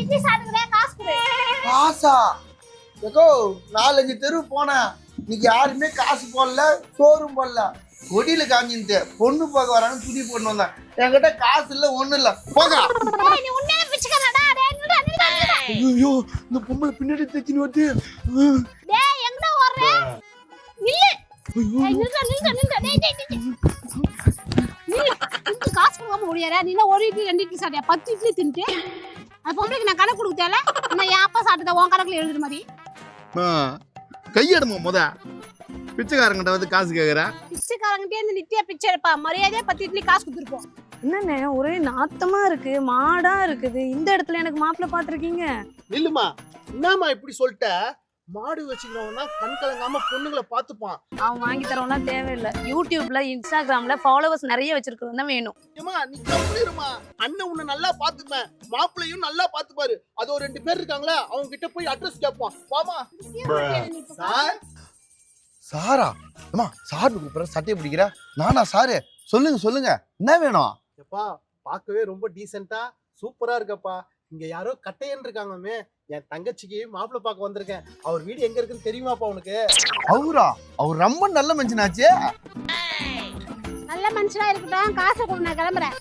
இட்லி சாப்பிடுறேன், காசு கொடு. காசா? ஏகோ 4-5 தெரு போனேன், இன்னைக்கு யாருமே காசு போடல, சோறும் போடல. கொடியில காமிட்டு பொண்ணு பார்க்க வரான்னு துணி போட்டு வந்தேன். என்கிட்ட காசு இல்ல, ஒண்ணும் இல்ல. போகா. டேய், நீ உண்மையிலே பிச்சைக்காரடா. டேய், நில்லுடா. ஐயோ, இந்த பொம்பளை பின்னாடி தச்சின்னு வருது. டேய், எங்க ஓடுற? நில்லு. டேய், நில்லுடா. டேய். நில்லு. இதுக்கு காசு கொடுக்காம ஓடியாரா? நீ ஒரு இட்லி 2 இட்லி சாப்பிட்டியா? 10 இட்லி தின்னுட்டு அந்த பொம்பளைக்கு நான் கணக்கு கொடுக்க தேவை. நான் என் அப்பா சாப்பிட்டத உன் கணக்குல எழுதுற மாதிரி. கையெடுமா முத. பிச்சைக்காரங்கிட்ட வந்து காசு கேக்குற. பிச்சைக்காரங்கிட்டே இருந்து நித்தியா பிச்சை எடுப்பா. மரியாதையா 10 இட்லி காசு கொடுத்துருப்போம். என்னண்ணே ஒரே நாத்தமா இருக்கு, மாடா இருக்குது. இந்த இடத்துல எனக்கு மாப்பிள்ளை பாத்திருக்கீங்க? நில்லுமா, என்னம்மா இப்படி சொல்லிட்ட? மாடு வச்சுக்கிறவனா கண் கலங்காம பொண்ணுங்களை பாத்துப்பான். அவன் வாங்கி தரவெல்லாம் தேவையில்லை. யூடியூப்ல இன்ஸ்டாகிராம்ல ஃபாலோவர்ஸ் நிறைய வச்சிருக்கிறவன் தான் வேணும். ஏமா நீ கம்ப்ளீருமா, அண்ணன் உன்னை நல்லா பாத்துப்பேன், மாப்பிள்ளையும் நல்லா பாத்துப்பாரு. அது ஒரு 2 பேர் இருக்காங்களா, அவங்க கிட்ட போய் அட்ரஸ் கேட்பான். வாமா. சார் சாரா? அம்மா சார் கூப்பிடுற, சட்டையை பிடிக்கிற. நானா சாரு? சொல்லுங்க என்ன வேணும்? எப்பா, பார்க்கவே ரொம்ப டீசெண்டா சூப்பரா இருக்கப்பா. இங்க யாரோ கட்டையன் இருக்காங்கமே, என் தங்கச்சிக்கு மாப்பிள்ளை பார்க்க வந்திருக்கேன். அவர் வீடு எங்க இருக்குன்னு தெரியுமாப்பா உனக்கு? அவரா? அவர் ரொம்ப நல்ல மனுஷனாச்சே. நல்ல மனுஷனா இருக்கட்டும், காசை கொடு, நான் கிளம்புறேன்.